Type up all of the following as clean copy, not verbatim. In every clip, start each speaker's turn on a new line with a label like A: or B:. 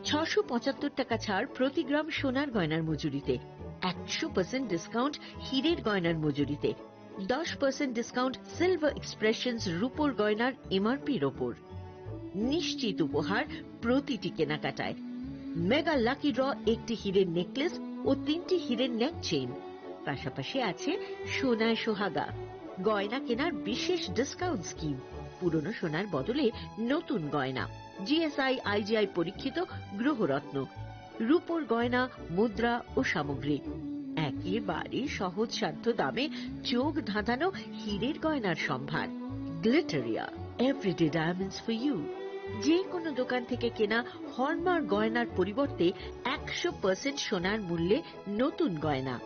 A: 675 টাকা ছাড় প্রতি গ্রাম সোনার গয়নার মজুরিতে, 100% ডিসকাউন্ট হীরের গয়নার মজুরিতে, 10% ডিসকাউন্ট সিলভার এক্সপ্রেশনস রূপোর গয়নার এমআরপির ওপর। নিশ্চিত উপহার প্রতিটি কেনাকাটায়। মেগা লাকি ড্র একটি হীরের নেকলেস ও 3টি হীরের নেক চেইন। পাশাপাশি আছে সোনায় সোহাগা, গয়না কেনার বিশেষ ডিসকাউন্ট স্কিম, পুরনো সোনার বদলে নতুন গয়না, জিএসআই আইজিআই পরীক্ষিত গ্রহরত্ন, রূপোর গয়না, মুদ্রা ও সামগ্রী, একেবারে সহজ সাধ্য দামে চোখ ধাঁধানো হীরের গয়নার সম্ভার। Glitteria, everyday diamonds for you. যে কোনো দোকান থেকে কেনা হলমার্ক গয়নার পরিবর্তে 100% সোনার মূল্যে নতুন গয়না।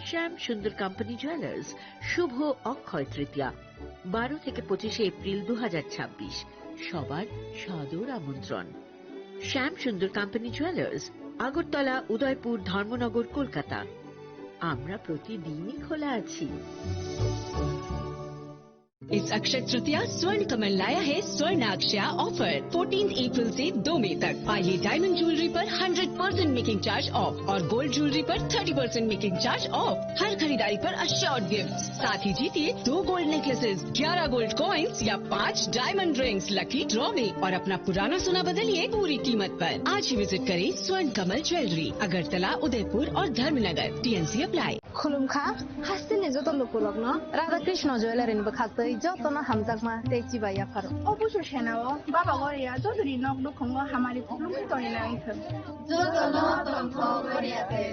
A: শ্যাম সুন্দর কোম্পানি জুয়েলার্স, শুভ অক্ষয় তৃতীয়া, 12 থেকে 25 এপ্রিল 2026। সবার সাদর আমন্ত্রণ। শ্যাম সুন্দর কোম্পানি জুয়েলার্স, আগরতলা, উদয়পুর, ধর্মনগর, কলকাতা। আমরা প্রতিদিনই খোলা আছি।
B: इस अक्षय तृतीया स्वर्ण कमल लाया है स्वर्ण अक्षया ऑफर 14 अप्रैल से 2 मई तक। पाइए डायमंड ज्वेलरी पर 100% मेकिंग चार्ज ऑफ और गोल्ड ज्वेलरी पर 30% मेकिंग चार्ज ऑफ। हर खरीदारी पर अश्योर्ड गिफ्ट, साथ ही जीतिए 2 गोल्ड नेकलेसेस, 11 गोल्ड कॉइन्स या 5 डायमंड रिंग्स लकी ड्रॉ में और अपना पुराना सोना बदलिए पूरी कीमत पर। आज ही विजिट करें स्वर्ण कमल ज्वेलरी, अगरतला, उदयपुर और धर्मनगर। TNC apply.
C: खुलुमखा हासिने जत लोकलक न राधा कृष्ण ज्वेलरी नि बखातै जतन हामजाकमा तेची बाया फारो
D: अबुसु सेनाओ बाबा गरिया जदुरी नक दुखंग हमारी खुलुम तोनि नाइथ
C: जतन तन्थ गरियाते।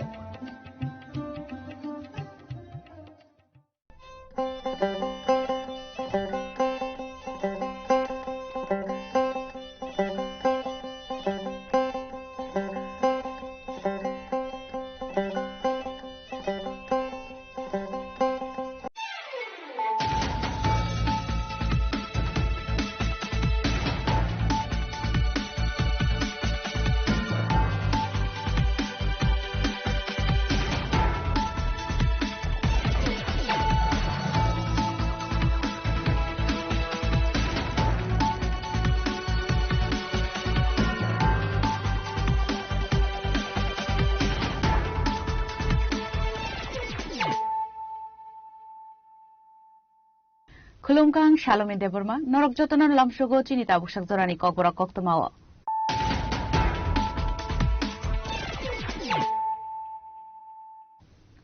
E: Khulumkang Shalome Deborma, Norok Jotonon Lamshogo Chinita Bushak Dorani Kokbora Koktomawa.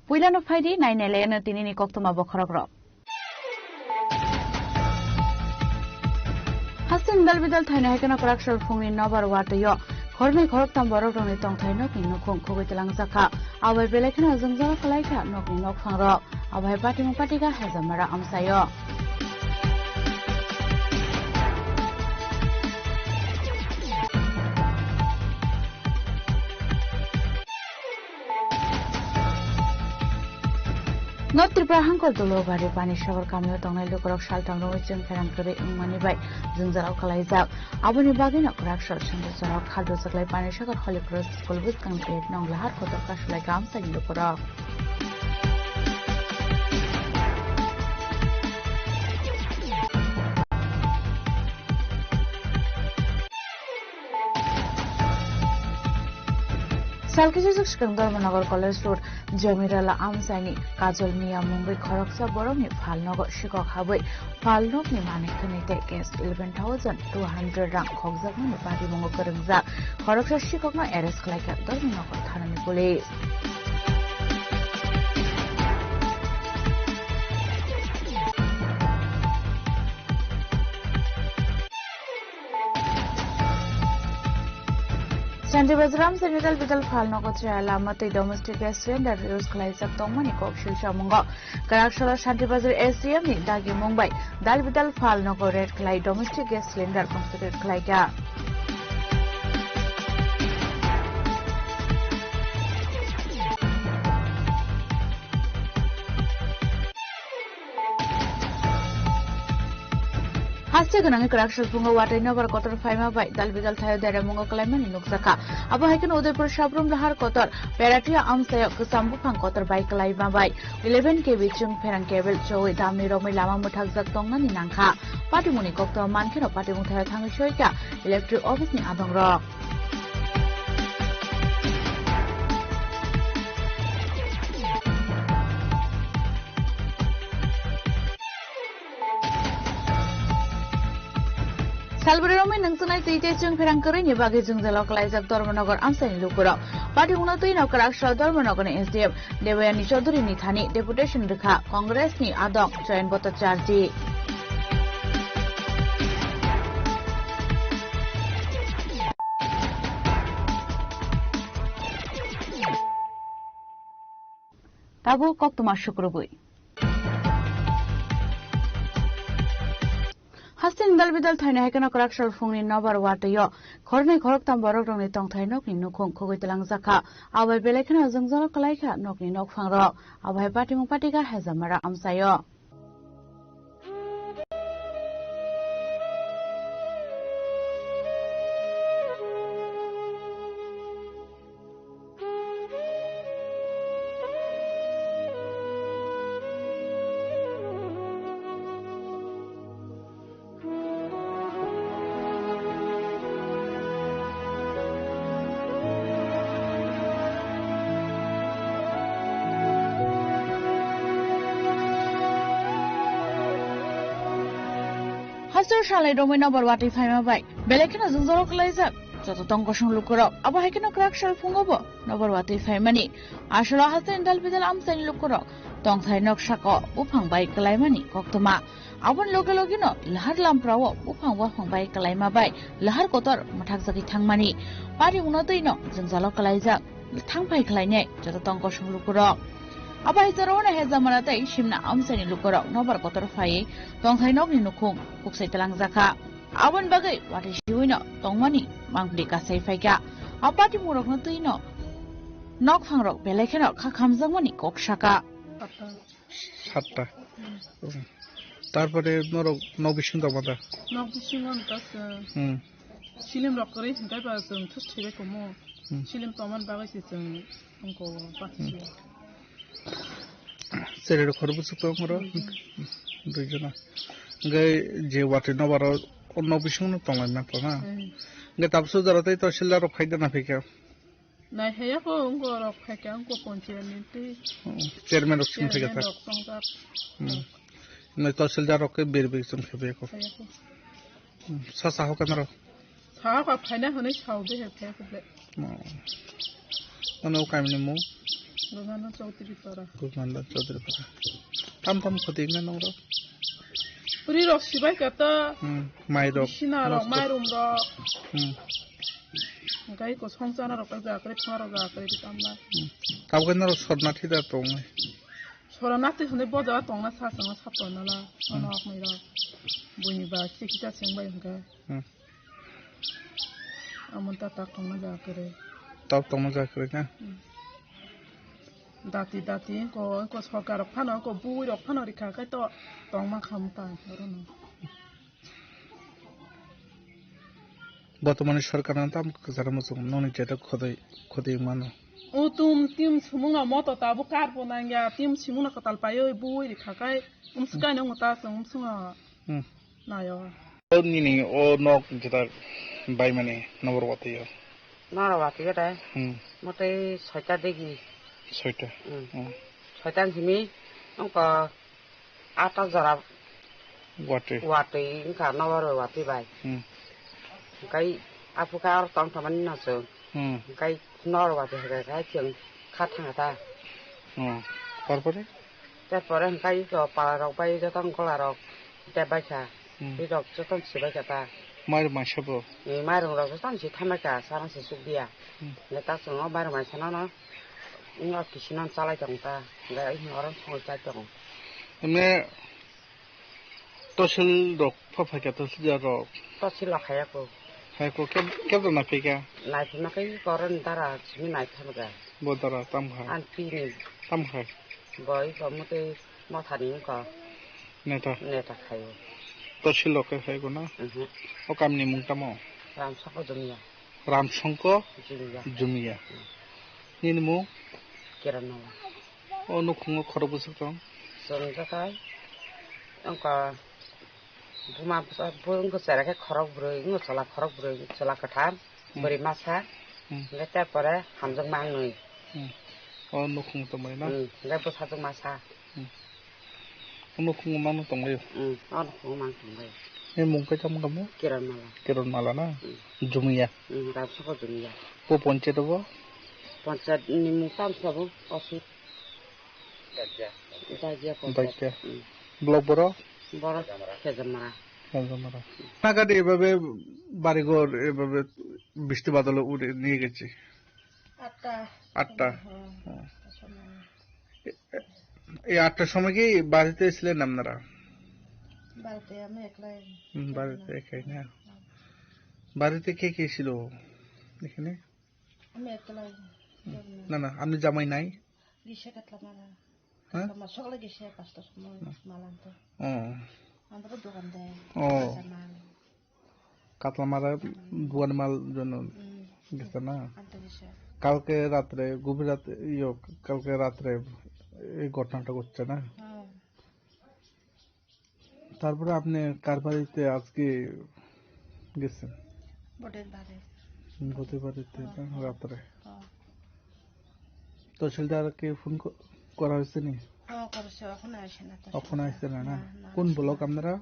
E: Puilano Faidi, 9 Elena Tinini Koktoma Bokorogro. Hassan Belvidal Tana Hakana Korakshal Fumi Nobar Watayo, Horme Koroktam Boroni Tong Taino, Nokon Kogitalang Zaka, our Belekana Zanzara Kalaika, Nokin Nokfangro, our Patim Patika has a Mara Amsayo. Not Triprahan Kotolo by the Panish Shower Cameo Tonga Lokorok Shaltan Rovichum Ferrankare Money by Zunzara Kalaiza, Abuni Bagin of Rakshal Shandasara Kaldos like Panish or Holy Cross School with Concrete Nongla Harkot of Kash like Amsa in Lokorok. Salkizuk Skandar College Road, Jamirala Amsani, Kajol Mia Mumbai Koroksa Boromi, Falnogo Shikok Hawaii, Falnok Nimanekanite against 11,200 rank Hogzakman, Pati Mongo Karamza, Koroksa Shikokma Eres like a Dorminoko Tanani Police. Sandibazram Senegal Vidal Falnokotra Alamate domestic gas cylinder use Klaisa Tomani Kopshil Shamungo, Karakshara Sandibazar SCM, Dagi Mumbai, Dal Vidal Falnoko Red Clay domestic gas cylinder considered Klaika. Hastaganang Karakshal Punga Water Nova Kotor Fima by Dalvidal Thayo Daramungo Clayman in Nuksaka. Abahakan Udapur Shabrum Lahar Kotor, Peratia Amsayo Kusambupan Kotor by Kalayma by 11 kV Chung Peran Cable Joey Dami Romi Lama Mutazak Tongan in Anka, Patimuni Kokto Mankin of Patimuta Tangashoika, Electric Office in Abang Rock. Salbari Roman Nangsunai Sita Chung Perangkari ni bagi Jung Jalok Laizak Dormanogar Amsani Lukuro. Party Unatui Nokar Akshal Dormanogar SDM Devayani Chaudhuri ni Thani Deputation Rekha Congress ni Adok Join Bota Charji. Tabu kok tumas syukurubui. Hasin dal-bidal thaina hekana korakshal fungni nabar watayo khornai khorok tam borok rongni tong thainok ni nukhung khogoi telang zakha abai belekhana jongjal kalaikha nokni nok phangrok abai patimung patikar hezamara amsayo Hasur shalai romai nabar wati phaima bai belekena jongjal kalaijak joto tongkosung lukurok abo hekena korakshal fungobo nabar wati phaimani asala hasin dal-bidal amsani lukurok tong thainok sako buphang bai kalaimani koktoma abon loge-logino lahar lamprawo buphang wafang bai kalaima bai lahar kotor mathak jagi thangmani pari unotoino jongjal kalaijak thangpai kalainai joto tongkosung lukurok Abai zarona hezamana tai shimna amsani lukorok nobar kotor phai tongthainok ni nukhung kuksai telang zakha abon bagai wati shiwino tongmani mangpli kasai phaika apati murok na tuino nok phangrok belekhenok khakhamjangmani koksaka
F: সাতটা তারপরে নবিশিং দমাদা
G: নবিশিংন তাস slim রকরে হিন্দাই বা जों থুছিরে কমো slim তমান বাগাইছে जों अंको पाछि
F: সেরের খরবুস তো মর দুইজনা গাই যে ওয়াটি নবার নবিশিং তমাই না তো না গাই তাপসু জরাতেই তহসিলদার ফাইদা না ফিকা
G: নাই হেয়া কো अंको রক ফাইকা अंको পঞ্চায়েতে
F: চেয়ারম্যান অপশন ফিকা তা নাই তহসিলদার রকে বেরবেছন ফিবে কো সাসা হকানরা সাহা কা ফাইনা হনে ছাউবে হেফে কবলে অনো কামিনি মু Gumanda Chaudhary para. Tam khoti na noro. Puri rok sibai kata. Mai rok. Sina rok mai rum rok. Gai ko songchana rok ka akre thara ga akre tamna. Tau kan ro sorna thida tong. Sorna te hone boda tong na sa sang sa pona la. Ono ak mai ra. Buni ba sikita sengbai hanga. Amunta ta tong na ga akre. Tau tong na ga akre na. Dati ko sokar phano ko bui rok phano rikha kai to tongma khamta horono বর্তমানে সরকার নাম কাজার মতো ননি যেটা খোদে মানো ও তিম সুমুঙা মতো তাবু কারবো নাঙ্গা তিম সিমুনা কতাল পায়ো বই রিখা কাই উমসকাই নং তা সুমসুঙা নায়ো ও নিনি ও নক যেটা বাই মানে নবরবাতিও নবরবাতি এটা মতে ছয়টা দেখি ছয়টা ছয়টান সিমি অংক আটা জরা ওয়াতে ইনকা নবর ওয়াতে বাই গাই আপুকা আর তং তমানি নাছো গাই নর ওয়াতে গাই চিং খা থাঙাতা তারপরে গাই তো পাড়া রক বাই যতন গলা রক দেবাইছা এই রক যতন সিবাই কাতা মাইর মাইসাবো এই মাইর রক যতন সি থামাকা সারাসি সুবিয়া নেতা সং মাইর মাইসানা না Nga kisinan salai jong ta, nggak ini orang semua jajong. Ini tosil rok, apa kaya tosil jarok? Tosil lah kayak aku. Kayak aku, kau nak pergi? Naik nak pergi koran darah, sini naik sama kan? Bodara tamha. Anti ni. Tamha. Boy, kamu tu mau tadi kau? Neta kayu. Tosil rok kayak aku na? Oh kami ni mungkin mau. Ramsongko jumia. Ramsongko jumia. Ini mu? Kirana. Oh, nukhung khorobus kang. Songka kai. Angka buma burung ko sara ke khorok broi, ngo sala khorok broi, sala kathar, beri masa. Leta pore hamjang mangnui. Oh, nukhung tomai na. Lepo sajang masa. Nukhung mang tomai. Oh, nukhung mang tomai.
H: এই মুখে চাম কামু কেরণ মালা না জমিয়া
I: রাজসভা জমিয়া
H: ও পঞ্চায়েত হবো
I: পঞ্চায়েত নিমু কাম সব অসুর
H: block বড়
I: বড় খেজামারা
H: নাগাদ এভাবে বাড়িঘর এভাবে বৃষ্টি বাদলে উড়ে নিয়ে গেছে 8টা এই 8টার সময় কি বাড়িতে ছিলেন আপনারা?
D: বাড়িতে আমি একলাই।
H: বাড়িতে একাই না? বাড়িতে কে কে ছিল এখানে?
D: আমি একলাই।
H: না না আপনি জামাই নাই?
D: গিসে কাটলা মারা।
H: হ্যাঁ
D: সকালে গিসে 5টার সময় মাল আনতে। আমরা দোকান দেয়।
H: কাতলা মারা দোকান মাল জন্য গেছে না? কালকে রাত্রে গভীর রাতে কালকে রাত্রে এই ঘটনাটা ঘটছে না? তারপরে আপনি কার বাড়িতে আজকে গেছেন? বটের বাড়িতে রাত্রে। তহসিলদারকে ফোন করা হয়েছে নি? এখন আসছে না? না কোন ব্লক আপনারা?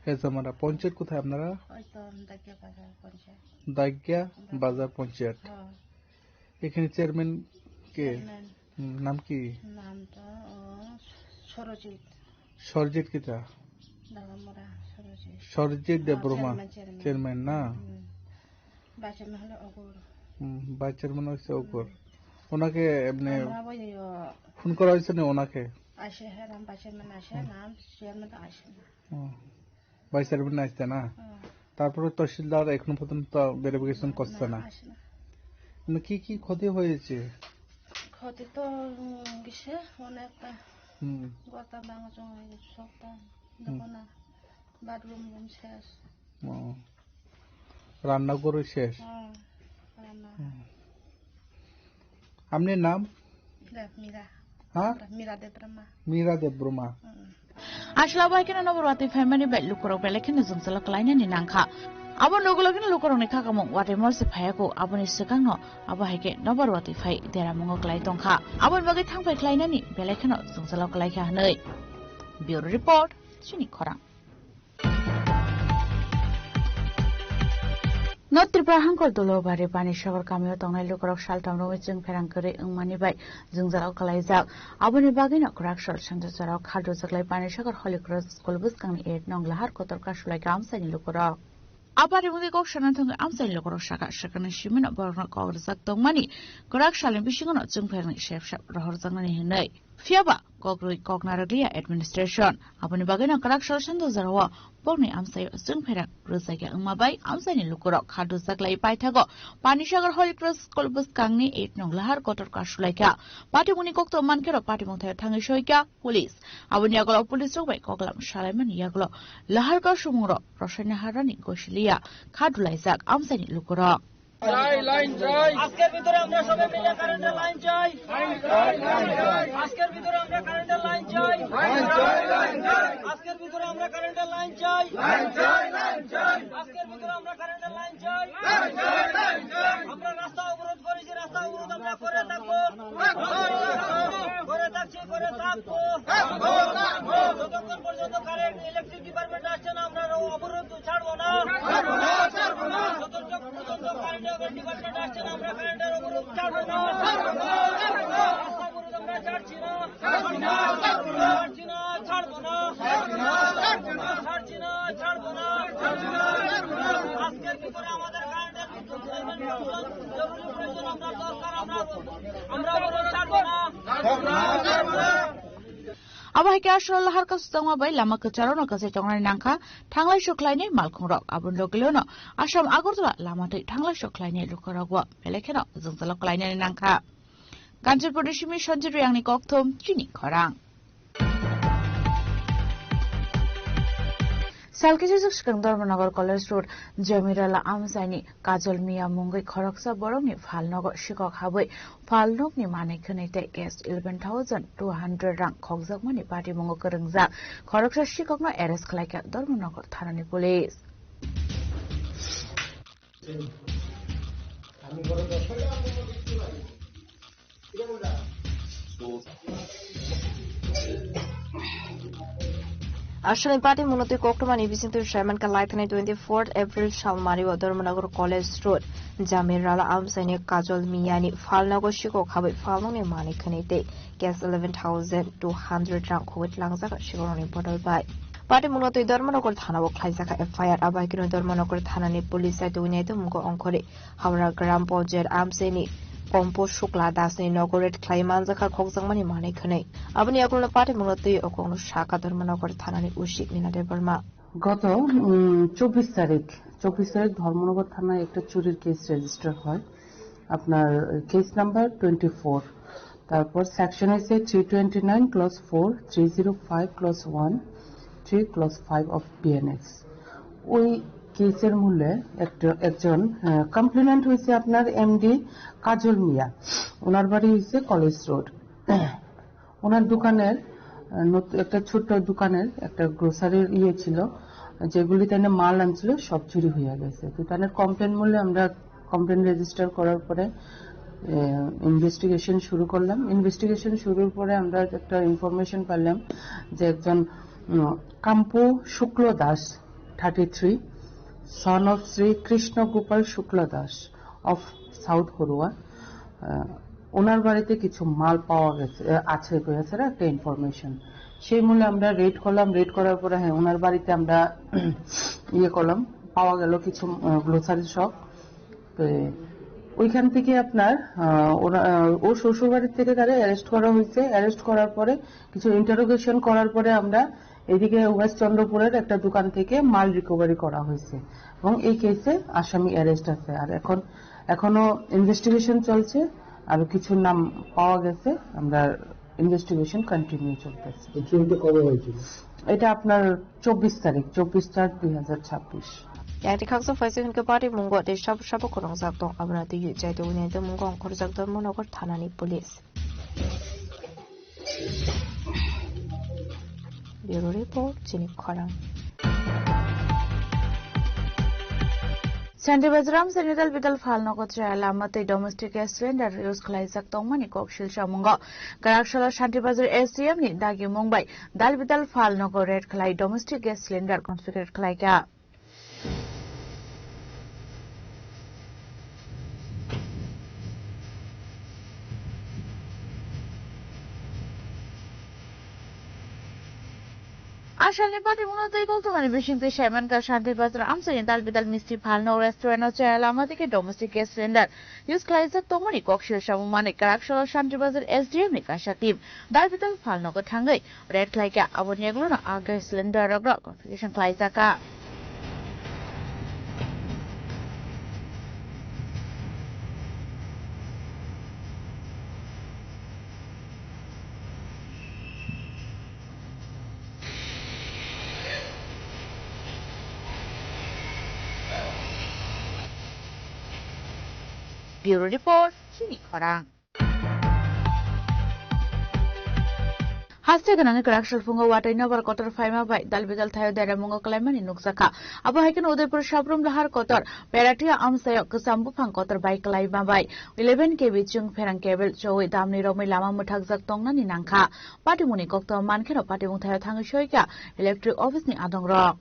H: হেজামারা। পঞ্চায়েত কোথায় আপনারা? দাইগিয়া বাজার পঞ্চায়েত। এখানে চেয়ারম্যান কে? নাম কি? সরজিৎ কিতা? সরজিৎ দেববর্মা চেয়ারম্যান না? ভাইস চেয়ারম্যান হয়েছে অগর। ওনাকে এমনি ফোন করা হয়েছে না ওনাকে? ভাইস চেয়ারম্যান আসছে না? তারপরে তহসিলদার এখন পর্যন্ত ভেরিফিকেশন করছে না। কি কি ক্ষতি হয়েছে?
D: ক্ষতি তো গেছে অনেকটা। গতা ভাঙা হয়ে গেছে সবটা। দোকানা বাথরুম শেষ।
H: রান্নাঘরও শেষ। আপনার নাম? মীরা দেববর্মা।
E: আসলা বাইকেনা নবরওয়াতি ফ্যামিলি বাই লুকরক বেলেखेन जोंसला क्लाइनानि नांखा abo nogulogin lukorong ni kakamo wate morse phayako aboni sikangno abo haike nobরওয়াতি phai deramongo klai tongkha abon bagi thangpai klainani belekheno जोंसला klaikha hanei bureau report chini khorang North Tripura hangkor dolobari pani sagar kamio tongnai lukorok saltam roi jeng pherang kore engmani bai jungjalao kalaijak aboni bagino krakshol sanjasarao khadu jaklai pani sagar holikros school buskangni 8 nong lahar kotor kasulai gamsani lukorok abari mugi kok sananthong amsai lukorok saka sakani simino borno kogrjak tongmani krakshalen bisingono jeng pherang shepshap rohorjangnani hinai Fiaba Kogrui Kognaraglia Administration Aboni Bagina Karakshal Sandozarawa Bogni Amsay Sungpera Rusaga Umabai Amsani Lukurok Hadu Zaklai Paitago Panishagar Holy Cross Kolbus Kangni 8 Nong Lahar Kotor Kashulaika Patimuni Kokto Mankero Patimonta Tangishoika Police Aboni Yagolo Police Robai Koklam Shalaman Yagolo Lahar Kashumuro Roshana Harani Goshilia Kadulaizak Amsani Lukurok
J: line চাই আজকের ভিতরে আমরা সবাই মিলে কারেন্টের line চাই আজকের ভিতরে আমরা কারেন্টের লাইন চাই আজকের ভিতরে আমরা কারেন্টের লাইন চাই আজকের ভিতরে আমরা কারেন্টের লাইন চাই আমরা রাস্তা অবরোধ করেছি রাস্তা অবরোধ আমরা করে থাকবো যতক্ষণ পর্যন্ত কারেন্ট ইলেকট্রিক ডিপার্টমেন্ট আসছে না আমরা অবরোধ ছাড়বো না যতক্ষণ পর্যন্ত কারেন্ট ডিপার্টমেন্ট আসছে না আমরা কারেন্টের অবরোধ ছাড়বো না রাস্তা অবরোধ আমরা ছাড়ছি না ছাড়বো না ছাড়বো না আজকের ভিতরে আমাদের কারেন্টের বিদ্যুৎ জরুরি প্রয়োজন আমরা দরকার আমরা অবরোধ ছাড়বো না
E: Abahike ashral lahar ka sutangwa bai lama kecarono ka setongnani nangkha thanglai shoklaini malkhungrok abun logilono Assam Agartala lamatei thanglai shoklaini lukorogwa belekheno jungjalok klainani nangkha Ganjil Pradeshimi Sanjay Riyangni kokthom chini khorang Salkijak Skandharnagar College Road Jamirala Amsaini Kajol Mia Mungai Khoroksa Borongni Phalnogor Shikok Haboi Phalnokni Manekhonite gas 11,200 rang khokjakmani party mongo korongjak Khoroksa Shikokno arrest khlaika Dharmanagar Thanani Police
C: আসলে party মূলত কোকটমান ইবিসিন তো শারমান কা লাইথানে 24 April শালমারি ও Dharmanagar college road Jamir রালা আমসাইনি কাজল মিয়ানি ফালনগর শিকো খাবে ফালননি মানিকখানিতে gas 11,200 রাং খোয়েট লাংজাকা শিগরনি বদল by party মূলত ধর্মনগর থানা ও খাইজাকা FIR আবাহিকিন Dharmanagar থানানি police সাইতে উইনাইতে মুগো অঙ্করে হাওড়া গ্রাম panchayat আমসাইনি compo Shukla দাসনি নগরের ক্লাইমানজাকা খোকজাংমানি মানিকখানি আপনি এখন পার্টি মূলত অকোন শাখা ধর্মনগর থানানি উশিক নিনাদের বর্মা
K: গত 24 তারিখ ধর্মনগর থানায় একটা চুরির কেস রেজিস্টার হয় আপনার কেস নাম্বার 24 তারপর সেকশন আছে 329 ক্লজ 4 305 ক্লজ 1 3 ক্লজ 5 অফ বিএনএক্স ওই কেসের মূলে একজন কমপ্লেনেন্ট হয়েছে আপনার এমডি কাজল মিয়া ওনার বাড়ি হয়েছে কলেজ রোড ওনার দোকানের একটা ছোট্ট দোকানের একটা গ্রোসারির ছিল যেগুলি তাদের মাল আনছিল সব চুরি হয়ে গেছে তো তাদের কমপ্লেন মূলে আমরা কমপ্লেন রেজিস্টার করার পরে ইনভেস্টিগেশন শুরু করলাম ইনভেস্টিগেশন শুরুর পরে আমরা একটা ইনফরমেশন পেলাম যে একজন কাম্পু শুক্ল Das 33 son of Sri Krishna Gopal Shukla Das of South Horua ওনার বাড়িতে কিছু মাল পাওয়া গেছে আছে কয়েছে একটা ইনফরমেশন সেই মূলে আমরা রেড করার পরে হ্যাঁ ওনার বাড়িতে আমরা করলাম পাওয়া গেল কিছু গ্লোসারি শপ ওইখান থেকে আপনার ও শ্বশুর বাড়ির থেকে তারা অ্যারেস্ট করা হয়েছে অ্যারেস্ট করার পরে কিছু ইন্টারোগেশন করার পরে আমরা এদিকে ওয়েস্ট চন্দ্রপুরের একটা দোকান থেকে মাল রিকভারি করা হয়েছে এবং এই কেসে আসামি অ্যারেস্ট আছে আর এখনো ইনভেস্টিগেশন চলছে আর কিছু নাম পাওয়া গেছে আমরা ইনভেস্টিগেশন কন্টিনিউ চলতেছে
L: কবে হয়েছিল
K: এটা আপনার 24/4/2026
C: 야디 각서 파이스는 그 바리 문고 대 샤브 코롱 작동 아브라디 유자이도 운영도 문고 엉커르 작동 문어걸 타나니 폴리스 Bureau Report Jinip Khorang
E: Chandibazaram Senegal Vidal Falnogo Alamatei domestic gas cylinder use Klaisak Tongmani Kokshil Shamungo Karakshala Shantibazar SDM ni Dagi Mumbai Dal Vidal Falnogo Red Klai domestic gas cylinder configured Klaika আসলে party মূলত কোকটমান বিশিং শারমান কা শান্তিবাজার আমসাইনি দাল বিদাল মিষ্টি ফালনো restaurant চাইল আমাদেরকে domestic gas cylinder use ক্লাইজাক তমনি কক্সিল সামুমানে কারাকশল শান্তিবাজার এসডিএম নি কাশা টিম দাল বিদাল ফালনো কা থাঙ্গাই রেড ক্লাইকা আবনি এগুলো না আগে সিলিন্ডার রগ্র কনফিগারেশন ক্লাইজাকা Bureau Report Jinip Khorang Haste ganang Karaksal Fungo Water Novar Kotor Faima by Dalbidal Thayo Dara Mungo Kalaimani Nuksaka Abu Hakan Udaipur Shabrum Lahar Kotor Peratia Amsayo Kusambu Pang Kotor by Kalaiba by 11 kV Chung Ferang Cable Joey Damni Romi Lama Mutagzak Tongna Ninanka Patimuni Kokto Mankero Patimun Thayo Tangashoika Electric Office ni Adong Rock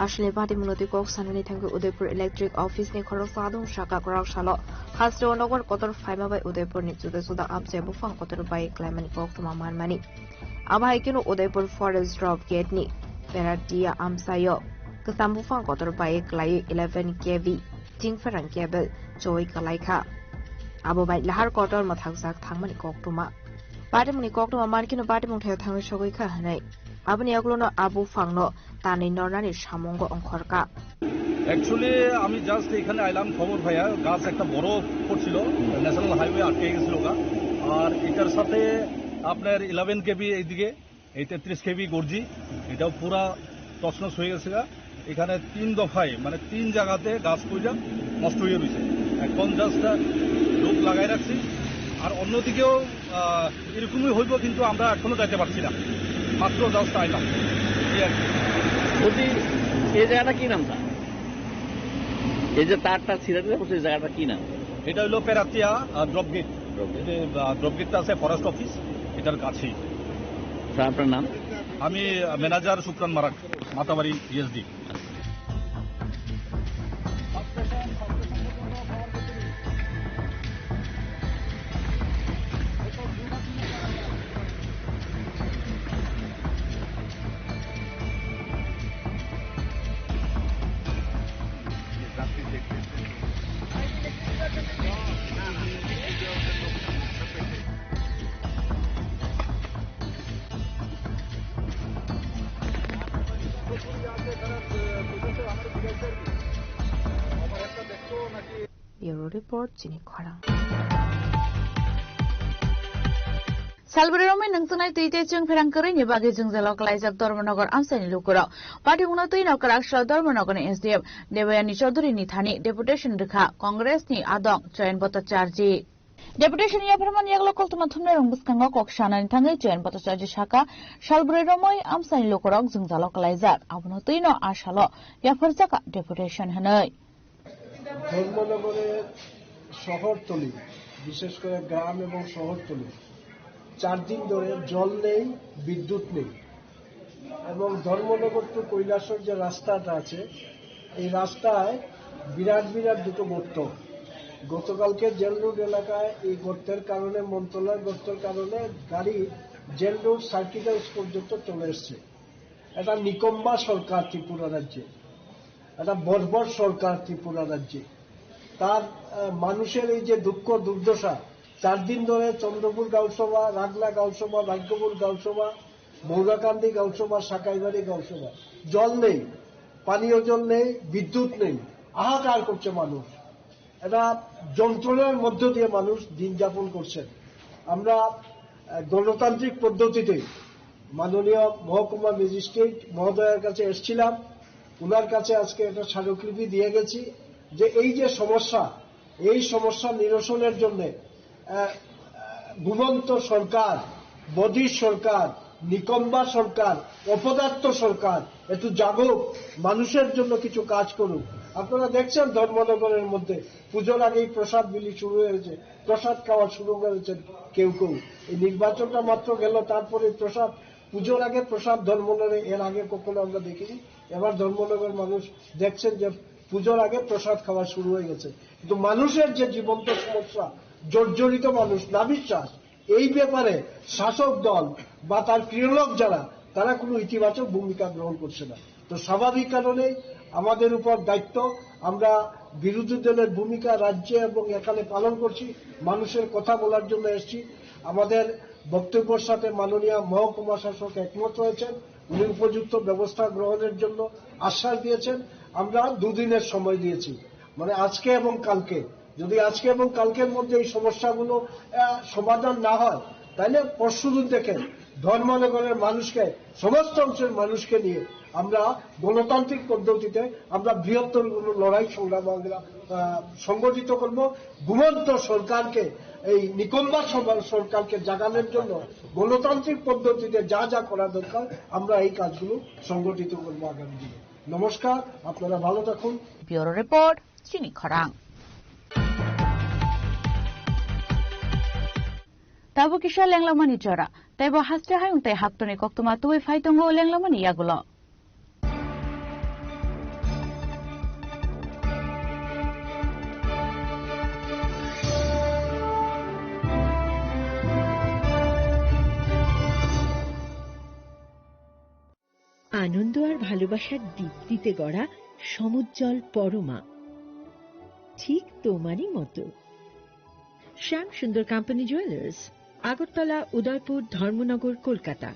E: আসলে party মূলত cock সানানি থাঙ্গে Udaipur electric office নি খরচ সাদং শাখা করাক সালো হাসরে নগর কতর Faima by Udaipur নি জুদা জুদা আমসে বুফাং কতর by ক্লাইমানি cock তোমা মানমানি আবাই কিনো উদয়পুর ফরেস্ট ড্রপ গেট নি পেরাটিয়া আমসাyo কেসাম বুফাং কতর বাই ক্লাই 11 কেভি টিং ফেরাং কেবল জয় কালাইখা আবো বাই লাহার কতর মাথাক জাক থাংমানি কক তোমা পার্টি মুনি কক তোমা মান কিনো পার্টি মুং থায় থাঙ্গে সগৈ খা হানাই
C: aboni aglono abu fangno tani nornani samongo onkhorka
L: actually আমি জাস্ট এখানে আইলাম খবর ভাইয়া গাছ একটা বড় পড়ছিল ন্যাশনাল হাইওয়ে আটকে গেছিল আর এটার সাথে আপনার 11 কেবি এইদিকে এই 33 কেবি গর্জি এটাও পুরা তছনছ হয়ে গেছে এখানে 3 দফায় মানে 3 জায়গাতে গাছ পড়ে নষ্ট হয়ে রয়েছে এখন জাস্ট লোক লাগাই রাখছি আর অন্যদিকেও এরকমই হইব কিন্তু আমরা এখনো যাইতে পারছি না মাত্র জাস্ট আইলাম
M: এই জায়গাটা কি নামটা এই যে তারটা ছিঁড়ে দিলে সেই জায়গাটা কি নাম
L: এটা হলো পেরাতিয়া ড্রপগেট ড্রপগেটটা আছে ফরেস্ট অফিস এটার কাছেই
M: আপনার নাম
L: আমি manager Supran Marak Matabari ESD
C: Bureau Report Chini Khwarang
E: Salbari Romai nangtunai tuite chung pherang kari ni bagi chung jalok laijak Dharmanagar amsani lukuro party uno tui nokar aksha Dharmanagar SDF Debayani Chaudhary ni thani deputation rekha Congress ni adong Chayan Bhattacharji Deputation ya perman yaglo koltuma thumne rongbuskanga kokshana ni thangai Chayan Bhattacharji shaka Salbari Romai amsani lukurok chung jalok laijak abuno tui no ashalo ya pharjaka deputation hanai
N: ধর্মনগরের শহরতলি বিশেষ করে গ্রাম এবং শহরতলি 4 দিন ধরে জল নেই বিদ্যুৎ নেই এবং ধর্মনগর টু কৈলাসর যে রাস্তাটা আছে এই রাস্তায় বিরাট বিরাট দুটো গর্ত গতকালকে জেল রোড এলাকায় এই গর্তের কারণে মন্তলার গর্তের কারণে গাড়ি জেল রোড সার্কিট হাউস পর্যন্ত চলে এসছে এটা নিকম্বা সরকার ত্রিপুরা রাজ্যে একটা বর্বর সরকার ত্রিপুরা রাজ্যে তার মানুষের এই যে দুঃখ দুর্দশা 4 দিন ধরে চন্দ্রপুর গাঁওসভা রাগলা গাঁওসভা ভাগ্যপুর গাঁওসভা মৌরাকান্দি গাঁওসভা সাকাইবাড়ি গাঁওসভা জল নেই পানীয় জল নেই বিদ্যুৎ নেই হাহাকার করছে মানুষ এটা যন্ত্রণার মধ্য দিয়ে মানুষ দিন যাপন করছেন আমরা গণতান্ত্রিক পদ্ধতিতে মাননীয় মহকুমা ম্যাজিস্ট্রেট মহোদয়ের কাছে এসেছিলাম উনার কাছে আজকে একটা স্মারকলিপি দিয়ে গেছি যে এই যে সমস্যা এই সমস্যা নিরসনের জন্য ঘুমন্ত সরকার বধির সরকার নিকম্বা সরকার অপদার্থ সরকার একটু জাগুক মানুষের জন্য কিছু কাজ করুক আপনারা দেখছেন ধর্মনগরের মধ্যে পুজোর আগেই প্রসাদ বিলি শুরু হয়েছে প্রসাদ খাওয়া শুরু করেছেন কেউ কেউ এই নির্বাচনটা মাত্র গেল তারপরে প্রসাদ পুজোর আগে প্রসাদ ধর্মনগরে এর আগে কখনো আমরা দেখিনি এবার ধর্মনগর মানুষ দেখছেন যে পুজোর আগে প্রসাদ খাওয়া শুরু হয়ে গেছে কিন্তু মানুষের যে জীবন্ত সমস্যা জর্জরিত মানুষ না বিশ্বাস এই ব্যাপারে শাসক দল বা তার প্রিয়লোক যারা তারা কোনো ইতিবাচক ভূমিকা গ্রহণ করছে না তো স্বাভাবিক কারণে আমাদের উপর দায়িত্ব আমরা বিরোধী দলের ভূমিকা রাজ্যে এবং এখানে পালন করছি মানুষের কথা বলার জন্য এসেছি আমাদের বক্তব্যের সাথে মাননীয় মহকুমা শাসক একমত হয়েছেন উনি উপযুক্ত ব্যবস্থা গ্রহণের জন্য আশ্বাস দিয়েছেন আমরা 2 দিনের সময় দিয়েছি মানে আজকে এবং কালকে যদি আজকে এবং কালকের মধ্যে এই সমস্যাগুলো সমাধান না হয় তাহলে পরশুদিন থেকে ধর্মনগরের মানুষকে সমস্ত অংশের মানুষকে নিয়ে আমরা গণতান্ত্রিক পদ্ধতিতে আমরা বৃহত্তর লড়াই সংগ্রাম সংগঠিত করব ঘুমন্ত সরকারকে এই নিকম্বা সরকারকে জাগানোর জন্য গণতান্ত্রিক পদ্ধতিতে যা যা করা দরকার আমরা এই কাজগুলো সংগঠিত করব আগামী দিনে নমস্কার আপনারা ভালো থাকুন
E: ব্যুরো রিপোর্ট চিনি খরাং Tabu kisha lenglamani jora. Taibo hastre hayung tai haktone koktuma tuwe faitongo lenglamani yagulo.
A: আনন্দ আর ভালোবাসার দীপ্তিতে গড়া সমুজ্জ্বল পরমা ঠিক তোমারই মতো শ্যাম সুন্দর company jewellers Agartala Udaipur Dharmanagar Kolkata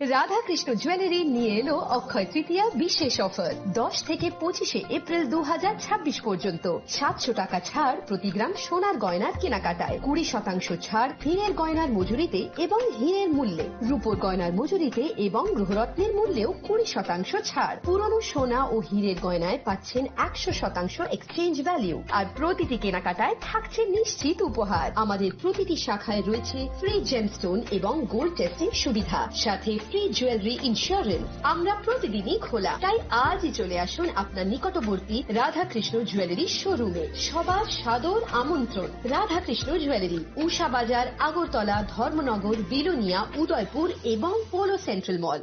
B: Radhakrishna jewellery নিয়ে এলো অক্ষয় তৃতীয়া বিশেষ অফার 10 থেকে 25 এপ্রিল 2026 পর্যন্ত 700 টাকা ছাড় প্রতি গ্রাম সোনার গয়নার কেনাকাটায়, 20% ছাড় হীরের গয়নার মজুরিতে এবং হীরের মূল্যে, রূপোর গয়নার মজুরিতে এবং গ্রহরত্নের মূল্যেও 20% ছাড়। পুরনো সোনা ও হীরের গয়নায় পাচ্ছেন 100% এক্সচেঞ্জ ভ্যালু, আর প্রতিটি কেনাকাটায় থাকছে নিশ্চিত উপহার। আমাদের প্রতিটি শাখায় রয়েছে ফ্রি জেমস্টোন এবং গোল্ড টেস্টিং সুবিধা, সাথে ফ্রি জুয়েলারি ইন্স্যুরেন্স। আমরা প্রতিদিনই খোলা, তাই আজই চলে আসুন আপনার নিকটবর্তী রাধাকৃষ্ণ জুয়েলারি শোরুমে। সবার সাদর আমন্ত্রণ। রাধাকৃষ্ণ জুয়েলারি, উষা বাজার, আগরতলা, ধর্মনগর, বিলোনিয়া, উদয়পুর এবং পোলো সেন্ট্রাল মল।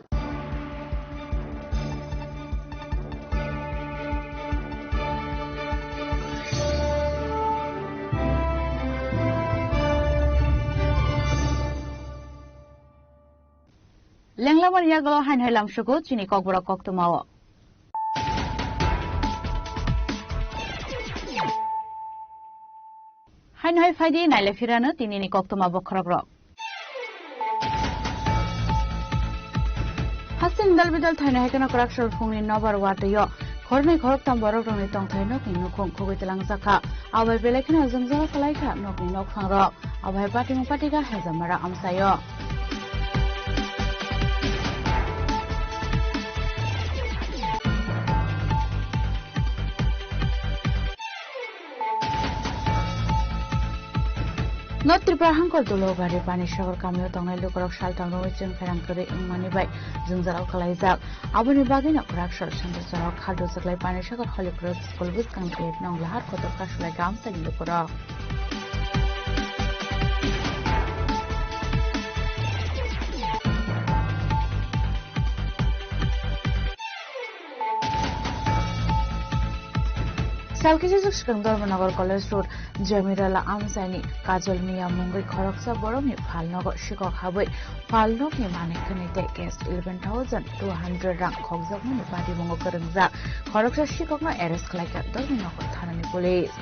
E: লেংলামার ইয়াগল হাইন হাইলামসুকু চিনি ককবরা কক্তমাও হাইন হাই ফাইদি নাইলে ফিরানো তিনিনি কক্তমা বখরগ্র হাসিন দালবিদাল থাইনা হেকানা করাকশল ফুংনি নবার ওয়াতयो খরনে খরকতাম বরক রংনি তংথাই নকনি নুখং খুগৈতলাং জাখা আবাই বেলাইখানা জংজালা খালাইখা নকনি নকফাংর আবাই পাটিমু পাটিगा हेजामारा আমসাयो Not Tripura Hangkol Dulo Bari Panishagar Kamio Tongai Lukorok Shaltam Roichin Ferangkari Ingmani Bai Zungzal Kalaizak Abuni Bagina Kurakshal Shantasaro Kaldo Saklai Panishagar Holy Cross School with Kankate Nong Lahar Kotor Kashulai Gamsa Lukura Salkisuk Skandormanagor College Road, Jamirala Amsani, Kajol Mia Mungai Koroksa Boromi, Falnogo Shikok Habway, Falnoki Manekanite guest 11,200 rank Kogzak Muni Party Mungo Karingzak, Koroksa Shikok no arrest like a Dorminoko Tanani Police.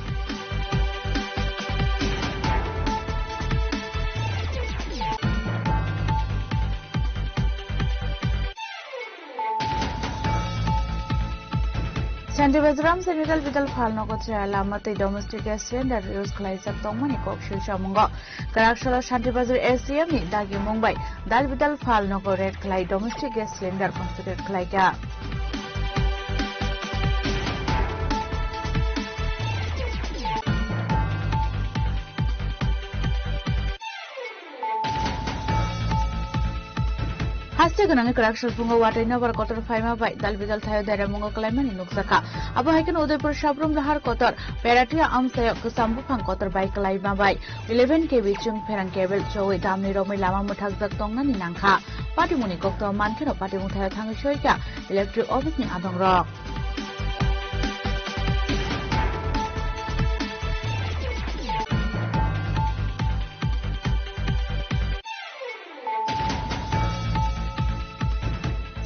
E: Sandibazram Senegal Vidal Falnogo Alamate domestic gas cylinder use Klaizak Tomani Kokshil Shamungo, Karakshalo Shandibazar SDM, Dagi Mumbai, Dal Vidal Falnogo Red Clay domestic gas cylinder considered Klaika. Hastiganang Karakshal Pungo Water Novar Kotor Faima by Dalvidal Thayo Daramungo Clayman in Nuksaka. Abahakan Udapur Shabrum Lahar Kotor, Peratia Amsayo Kusambukan Kotor by Kalayma by 11 kb Chung Peran Cable, Joey Damni Romi Lama Mutazak Tongan in Nanka, Patimuni Kokto Mankino Patimutaya Tangashoika, Electric Office in Abang Rock.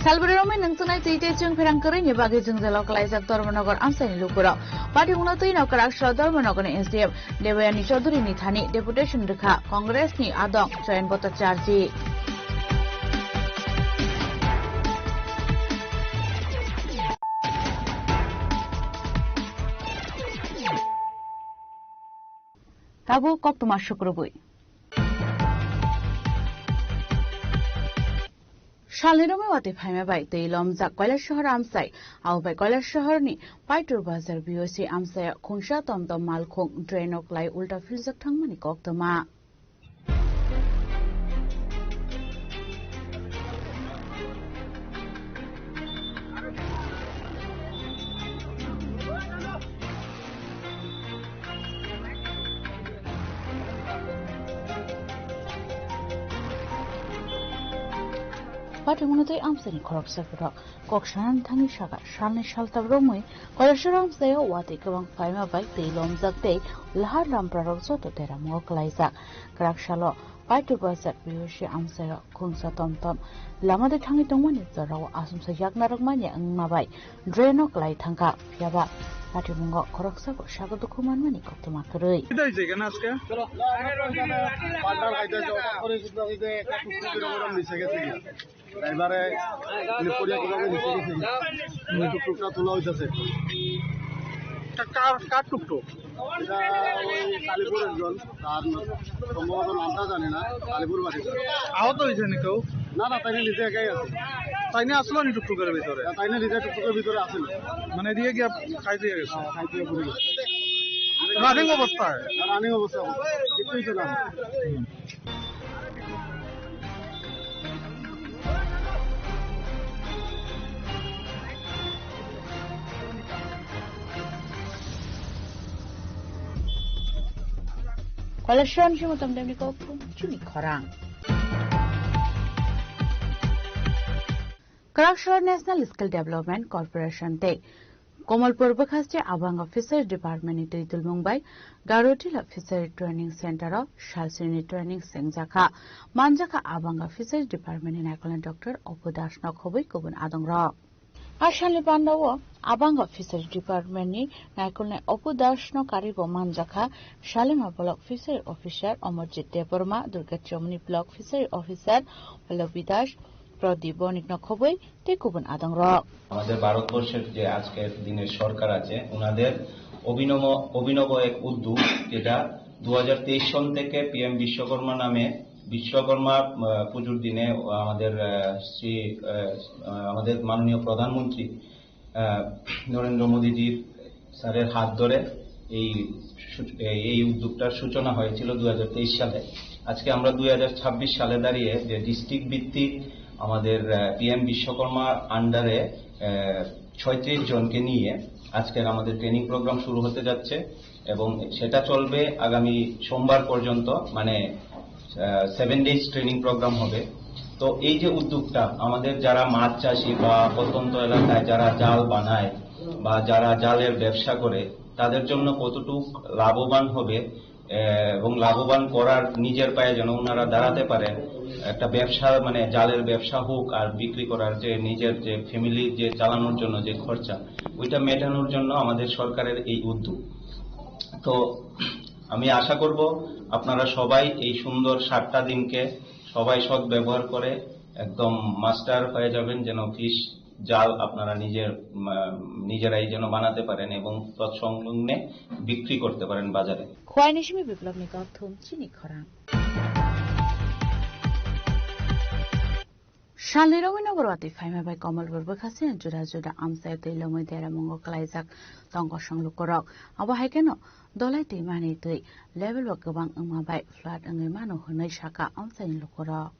E: Salvador Nantuna Tate Chung Perankarini Baggy Jungzalo Klaizak Dormanogar Amsani Lukura. Party Unatino Karakshal Dormanogan SDM, Devani Choduri Nithani, Deputation Dukha, Congress Ni Adong, Join Bota Chargi. Tabu Koktuma Shukrubui. Shalirome Wati Pime by Tailom Zak Koilashahar Amsai, Au by Koilashaharni, Paitur Bazar BOC Amsai, Kunsha Tom Tom Malkong, Drainok Lai Ulta Filzak Tangmani Koktoma. Patrimonate Amsani Koroksa, Kokshan Tangi Shaka, Shani Shalta Romi, Kolasharam Sayo, Watikawang Faima by Tailom Zakte, Lahar Lampraro Soto Terra Moklaiza, Karakshalo, Paitu Basat Biyoshi Amsaya Kunsa Tomtom Lamada Tangi Tongmani Zarao Asumsa Yaknarakmanya Mabai Drenok Lai Tanga Piaba Pati Mungo Koroksa Shagadukuman Mani Kotomakari.
L: এবারে নেপরিয়া কিভাবে নিচে গেছে টুকটুকটা তোলা হইতেছে কার টুকটুক এটা ওই কালীপুরের জন তার সম্ভবত নামটা জানি না কালীপুর বাড়ি আহত হয়েছে নি কেউ না না তাই নিজে একাই আছে তাই না আসলো নি টুকটুকের ভিতরে তাই না নিজে টুকটুকের ভিতরে আসেন মানে দিয়ে গিয়ে খাই দিয়ে গেছে খাই দিয়ে ঘুরে গেছে রানিং অবস্থায় কিছুই তো না
E: Kolesterol siya matamdam ni Kokto, chuni korang. Karakshar National Skill Development Corporation te Komalpur Bakhaste Abanga Fishery Department ito itul Mumbai Garotila Fishery Training Center of Shalsini Training Sengjaka Manjaka Abanga Fishery Department in Ecolan Dr. Opudashna Khobai Kubun Adongra. Ashali Pandawo, Abanga Fishery Department ni Nakulne Opudashno Karibo Manjaka, Shalima Block Fishery Officer, Omorjit Deborma, Durga Chomni Block Fishery Officer, Olabidash, Pradip Bonik Nokhoboi, Tekubun Adangro.
O: আমাদের ভারতবর্ষের যে আজকের দিনের সরকার আছে ওনাদের অভিনব এক উদ্যোগ যেটা 2023 সন থেকে পিএম বিশ্বকর্মা নামে বিশ্বকর্মা পুজোর দিনে আমাদের মাননীয় প্রধানমন্ত্রী নরেন্দ্র মোদীজির স্যারের হাত ধরে এই উদ্যোগটার সূচনা হয়েছিল 2023 সালে। আজকে আমরা 2026 সালে দাঁড়িয়ে যে ডিস্ট্রিক্ট ভিত্তিক আমাদের পিএম বিশ্বকর্মা আন্ডারে 36 জনকে নিয়ে আজকের আমাদের ট্রেনিং প্রোগ্রাম শুরু হতে যাচ্ছে এবং সেটা চলবে আগামী সোমবার পর্যন্ত, মানে 7 ডেজ ট্রেনিং প্রোগ্রাম হবে। তো এই যে উদ্যোগটা আমাদের যারা মাছ চাষি বা প্রত্যন্ত এলাকায় যারা জাল বানায় বা যারা জালের ব্যবসা করে তাদের জন্য কতটুকু লাভবান হবে এবং লাভবান করার নিজের পায়ে যেন ওনারা দাঁড়াতে পারে, একটা ব্যবসা মানে জালের ব্যবসা হোক আর বিক্রি করার যে নিজের যে ফ্যামিলি যে চালানোর জন্য যে খরচা ওইটা মেটানোর জন্য আমাদের সরকারের এই উদ্যোগ। তো আমি আশা করব আপনারা সবাই এই সুন্দর 7টা দিনকে সবাই সৎ ব্যবহার করে একদম মাস্টার হয়ে যাবেন, যেন ফিশ জাল আপনারা নিজেরাই যেন বানাতে পারেন এবং তৎসংলগ্নে বিক্রি করতে পারেন বাজারে।
E: খোয়াইনিশমি বিপ্লব নিকথম চিনি খরা Shalirowinogorwati Faima by Komalpur Bakhasin Juda Amsa Lomo Dera Mongo Klaizak Tongo Shanglukorok Abahekeno Dolai Mani Tui Level Wakabang Umabai Flat and Mano Honai Shaka Amsa in Lukorok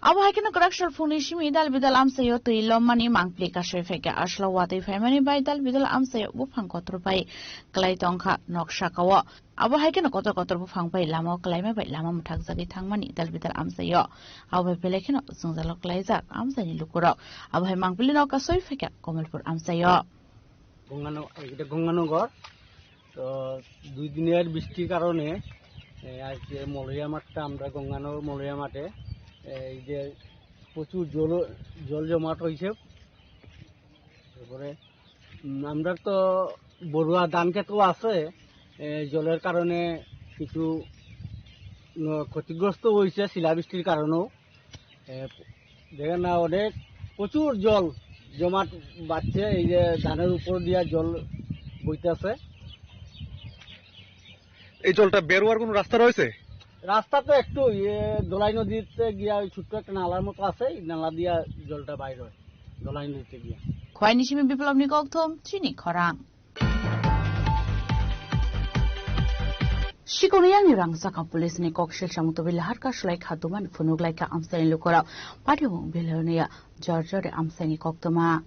E: Abahekeno Correctional Funishimi Dal Vidal Amsayo to Ilomani Mangplika Shefeka Ashlawati Family by Dal Vidal Amsayo Wupankotro by Klaitonka Nok Shakawa Abahekeno Kotor Bufang by Lamo Klima by Lama Taxaki Tangmani Dal Vidal Amsayo Abe Pelekino Sunzalo Klaizak Amsa in Lukuro Abah Mangpilino Kasoifeka Komalpur Amsayo
J: Ganganagar তো 2 দিনের বৃষ্টির কারণে আজকে মলয়া মাঠটা আমরা গঙ্গানগর মলয়া মাঠে এই যে প্রচুর জল জমাট হয়েছে। তারপরে আমরা তো বড়ুয়া ধান ক্ষেতও আছে, জলের কারণে কিছু ক্ষতিগ্রস্ত হয়েছে শিলাবৃষ্টির কারণেও। দেখেন না অনেক প্রচুর জল জমাট বাড়ছে, এই যে ধানের উপর দিয়া জল বইতেছে।
L: এই জলটা বের হওয়ার কোনো রাস্তা রয়েছে?
J: রাস্তা তো একটু দোলাই নদীতে গিয়া ছোট্ট একটা নালার মতো আছে, নালা দিয়া জলটা বাইর হয় দোলাই নদীতে গিয়া।
E: খোয়াইনিশমি বিপ্লব নিকথম চিনি খরাং Shikoriang Rang Saka Police ni Kokshil Shamutobi Lahar Kashlai Khaduman Funuglaika Amsani Lukora Padium Bilonia Georgia Amsani Koktoma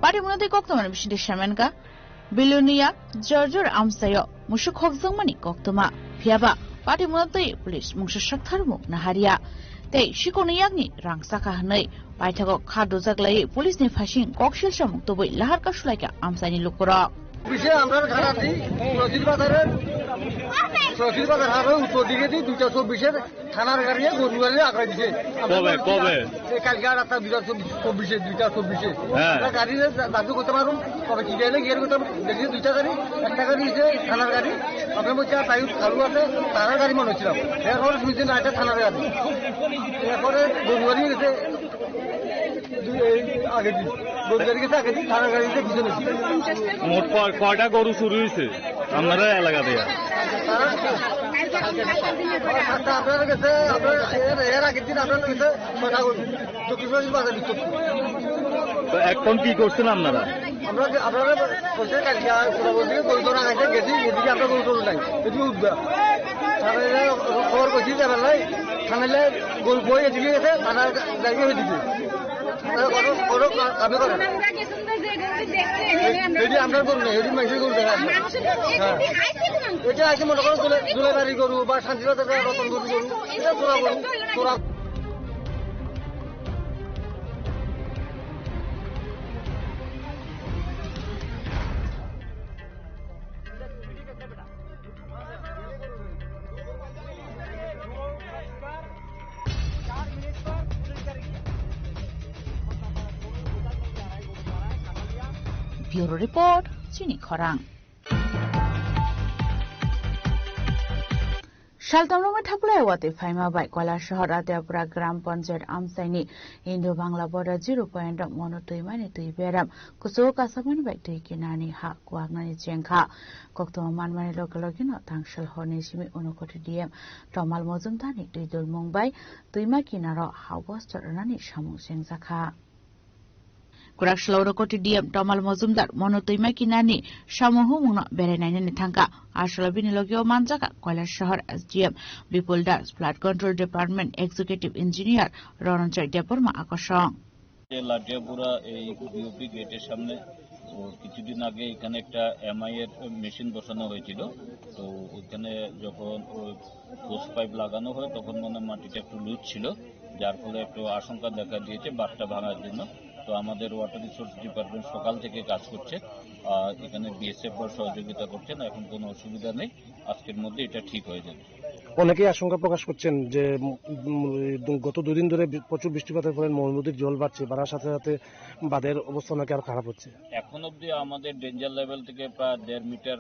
E: Parimunati Koktoma Bishindi Shamanka, Bilunia, Georgia Amsayo, Mushuk Hogzamani Koktoma, Piaba, Parimunati, Police Mushak Tarmu, Naharia. They Shikoniyagni, Rangsaka Hanai, Paitago Kardozaglai, Police Nifashin, Kokshil Shamuk, the way Laharka Shlaka, Amsani Lukura.
J: বিষয়ে আমরা খারাপি রশিদ বাজারের হারও উত্তর দিকে দিই 224 থানার গাড়ি গরু গাড়ি আগাই দিছে
M: কবে
J: কালকে রাত 224 আমরা গাড়ি দাবি করতে পারুন কবে কি গেলে গিয়ে করতে দেখি দুইটা গাড়ি একটা গাড়ি দিছে থানার গাড়ি আপনার মধ্যে তাই চালু আছে থানার গাড়ি মনে হচ্ছিল এরপরে শুনছি না এটা থানার গাড়ি এরপরে গরু গাড়ি গেছে আগে দিই গরু গাড়ি গেছে আগে দিই থানার গাড়িতে পিছনে
M: মোট কয়টা গরু শুরু হয়েছে আপনারা এলাকা থেকে
J: আপনার কাছে এর আগের দিন আপনার কাছে ছটা গরু দক্ষিণ বাজার বিদ্যুৎ
M: এখন কি করছেন আপনারা
J: আপনারা বলছে দিকে গরু তোরা আগে গেছি এদিকে আমরা গরু টরু নাই এদিকে উঠবে খবর করছি যাবেন নাই থানালে গরু বই এদিকে গেছে থানার জায়গা এদিকে আমি করেন এটি আপনার গরু নেই এটি মানুষের গরু দেখা হ্যাঁ এটা আছে মনে করো দুলাবাড়ি গরু বা শান্তিবাজার রতন গরু এটা তোরা গরু তোরা
E: Bureau Report, Chini Khorang. Shaltamrome Thapulai Wate Faima by Kuala Shahar Adapura Gram Panjat Amsaini Indo Bangla border 0.1 monotoi to Iberam Kusoka Saman by Tuikinani Ha Kuagnani Jenka Kokto Manmani Lokalogino Tangshal Honishimi Unokoti DM Tomal Mozumtani Tudul Mumbai Tuimakinaro Hawaster Rani Shamu Senzaka. Kurakshalo Koti DM Tomal Mozumdar Monotoima Kinani Shamohumuno Berenani Tanka Ashalabinilogio Manzaka Kuala Shahar SGM Bipuldas Flood Control Department Executive Engineer Ronan Chai Deporma Akashong
P: Latiapura এই UP গেটের সামনে কিছুদিন আগে এখানে একটা MI এর machine বসানো হয়েছিল তো ওখানে যখন ওই পোস্ট পাইপ লাগানো হয় তখন মনে মাটিটা একটু লুজ ছিল যার ফলে একটু আশঙ্কা দেখা দিয়েছে বাঁধটা ভাঙার জন্য তো আমাদের ওয়াটার রিসোর্স ডিপার্টমেন্ট সকাল থেকে কাজ করছে আর এখানে বিএসএফ সহযোগিতা করছেন এখন কোনো অসুবিধা নেই আজকের মধ্যে এটা ঠিক হয়ে যাবে
Q: অনেকেই আশঙ্কা প্রকাশ করছেন যে গত দুদিন ধরে প্রচুর বৃষ্টিপাতের ফলে নদীর জল বাড়ছে বাড়ার সাথে সাথে বাঁধের অবস্থা নাকি আরো খারাপ হচ্ছে
P: এখন অবধি আমাদের ডেঞ্জার লেভেল থেকে প্রায় 1.5 মিটার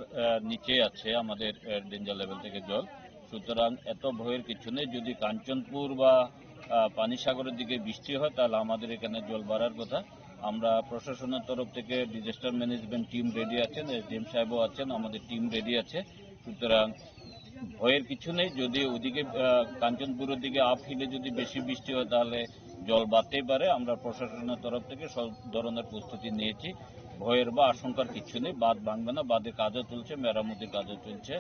P: নিচে আছে আমাদের ডেঞ্জার লেভেল থেকে জল সুতরাং এত ভয়ের কিছু নেই যদি কাঞ্চনপুর বা পানিসাগরের দিকে বৃষ্টি হয় তাহলে আমাদের এখানে জল বাড়ার কথা আমরা প্রশাসনের তরফ থেকে ডিজাস্টার ম্যানেজমেন্ট টিম রেডি আছেন এসডিএম সাহেবও আছেন আমাদের টিম রেডি আছে সুতরাং ভয়ের কিছু নেই যদি ওদিকে কাঞ্চনপুরের দিকে আপহিলে যদি বেশি বৃষ্টি হয় তাহলে জল বাড়তেই পারে আমরা প্রশাসনের তরফ থেকে সব ধরনের প্রস্তুতি নিয়েছি ভয়ের বা আশঙ্কার কিছু নেই বাঁধ ভাঙবে না বাঁধের কাজও চলছে মেরামতির কাজও চলছে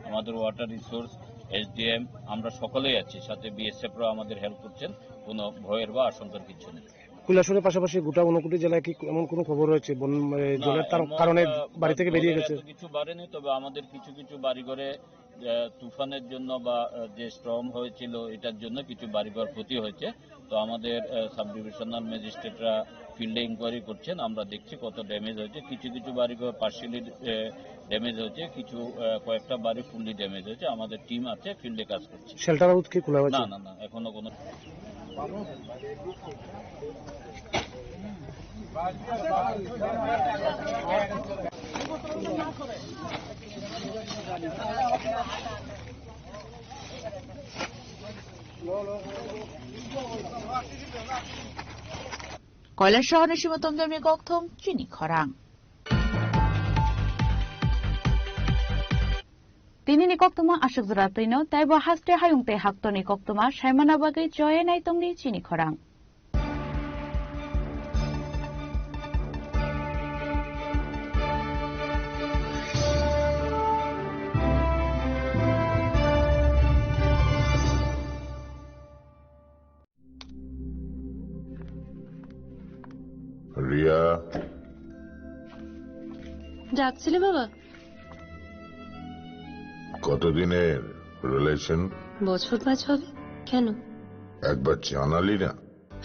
P: আমাদের ওয়াটার রিসোর্স এসডিএম আমরা সকলেই আছি সাথে বিএসএফরাও আমাদের হেল্প করছেন কোনো ভয়ের বা আশঙ্কার কিছু নেই
Q: কৈলাসহরের পাশাপাশি গোটা 29 জেলায় কি এমন কোনো খবর রয়েছে জলের কারণে বাড়ি থেকে বেরিয়ে গেছে
P: কিছু বাড়েনি তবে আমাদের কিছু কিছু বাড়িঘরে তুফানের জন্য বা যে স্টর্ম হয়েছিল এটার জন্য কিছু বাড়িঘর ক্ষতি হয়েছে তো আমাদের সাব ডিভিশনাল ম্যাজিস্ট্রেটরা ফিল্ডে ইনকোয়ারি করছেন আমরা দেখছি কত ড্যামেজ হয়েছে কিছু কিছু বাড়িঘর পার্শিয়ালি ড্যামেজ হয়েছে কিছু কয়েকটা বাড়ি ফুললি ড্যামেজ হয়েছে আমাদের টিম আছে ফিল্ডে কাজ করছে
Q: শেল্টার হাউস কি খোলা হয়েছে
P: না এখনো কোনো
E: কৈলাসহরের সীমাতমদমে গকথম চিনি খরাং Tinini koktuma ashuk zratino taibo haste hayungte haktoni koktuma shaimana bagai joye nai tongdi chini khorang
R: Riya ডাকছিলে বাবা?
S: কতদিনের রিলেশন?
R: বছর 5 হবে। কেন?
S: একবার জানালি না?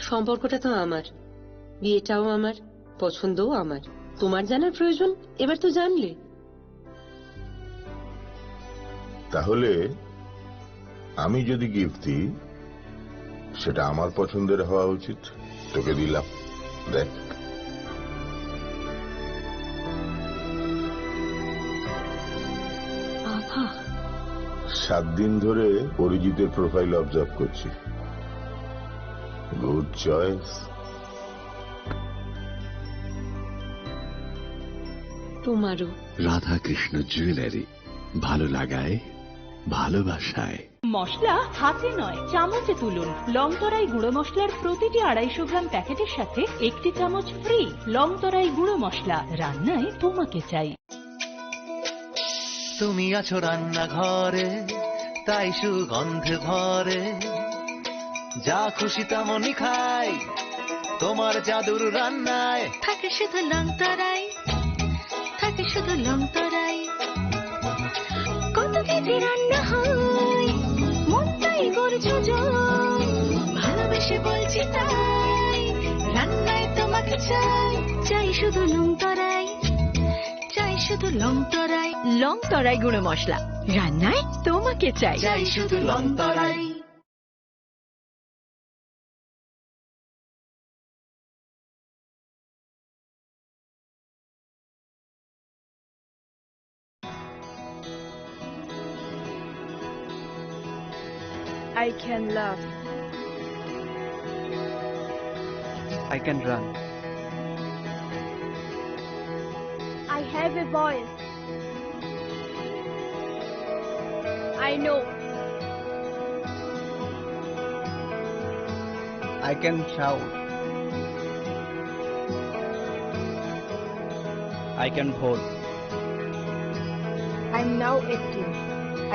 R: সম্পর্কটা তো আমার, বিয়েটাও আমার, পছন্দও আমার। তোমার জানার প্রয়োজন এবার তো জানলে।
S: তাহলে আমি যদি গিফট দিই সেটা আমার পছন্দের হওয়া উচিত। তোকে দিলাম, দেখ।
R: বাবা,
S: 7 দিন ধরে অরিজিতের প্রোফাইল অবজার্ভ করছি। Good choice.
R: তোমারও।
T: রাধাকৃষ্ণ জুয়েলারি, ভালো লাগায় ভালোবাসায়।
U: মশলা হাতে নয় চামচে তুলুন। লংতরাই গুঁড়ো মশলার প্রতিটি 250 গ্রাম প্যাকেটের সাথে 1 চামচ ফ্রি। লংতরাই গুঁড়ো মশলা, রান্নায় তোমাকে চাই।
V: তুমি আছো রান্নাঘরে, তাই সুগন্ধে ভরে, যা খুশি তেমনই খাই তোমার জাদুর রান্নায়।
W: থাকে শুধু লংতরাই, থাকে শুধু লংতরাই। কত কেজি রান্না হয়, মনটাই করছো জয়। ভালোবেসে বলছি তাই, রান্নায় তোমাকে চাই। চাই শুধু লংতরাই, চাই শুধু লংতরাই। লংতরাই গুঁড়ো মশলা, রান্নায় তোমাকে চাই। চাই শুধু লংতরাই।
X: I can love.
Y: I can run.
X: I have a voice. I know.
Y: I can shout. I can hold.
X: I'm now 18.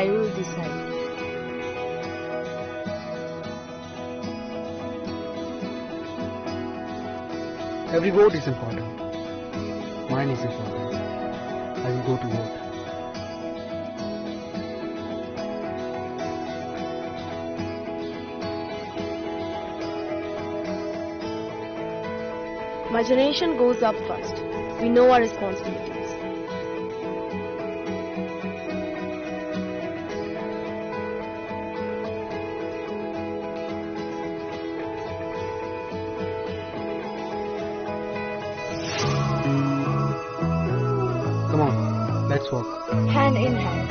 X: I will decide.
Y: Every vote is important. Mine is important. I will go to vote.
X: My generation goes up first. We know our responsibilities.
Y: Come on, let's walk.
X: Hand in hand.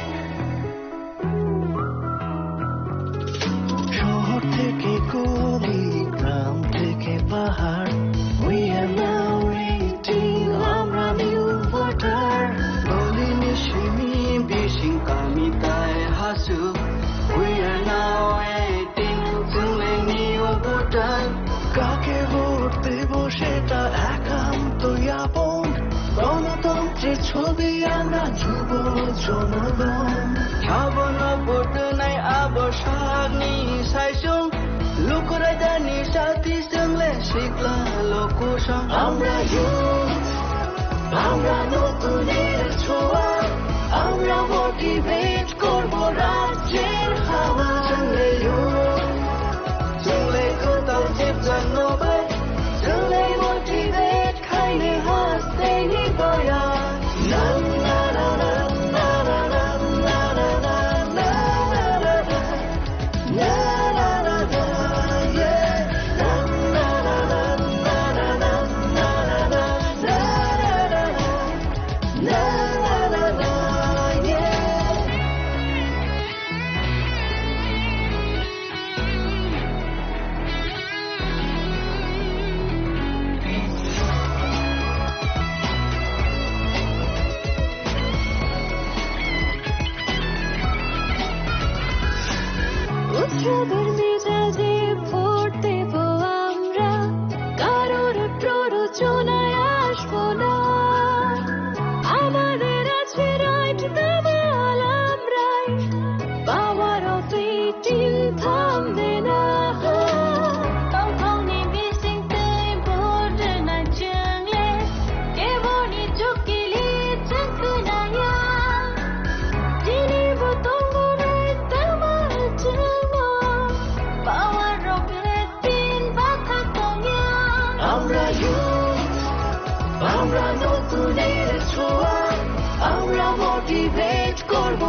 V: শহর থেকে গলি, গ্রাম থেকে পাহাড়, we are now waiting, আমরা new voter. বলি নিশিমি বেশি কামিতায় হাসু, we are now waiting, তুমি new voter. কাকে ভোট দেব সেটা একান্তই আপন, গণতন্ত্রের ছবি আমরা যুব জনগণ। খাবন ভোট নাই আবসাগ নি সাইসুং, লুকুরাই জানি সাথী সঙ্গে শিখলা লোকুসং। আমরা ইউথ, আমরা নতুনের ছোঁয়া, আমরা মোটিভেট করব রাজ্যের হাওয়া। চলে ইউথ, চলে কোথাও জীবন নবাই, চলে মোটিভেট খাইলে হাসতে নিবয়া। না না না না না না না না না না না না না না না না, yeah. Na na na na na na na na na na na na na, yeah.
W: উৎসবের মেজাজে ভোট দেব আমরা, কারোর প্ররোচনায় আসবো না। আমাদের আছে রাইট, দেওয়াল আমরাই, পাওয়ার অফ 18 থামবে না। তখনই বিসিংতে ভোট না চাংলে, কেবলই চুকিলি চাং
V: youth, আমরা নতুনের ছোঁয়া, আমরা মোটিভেট করব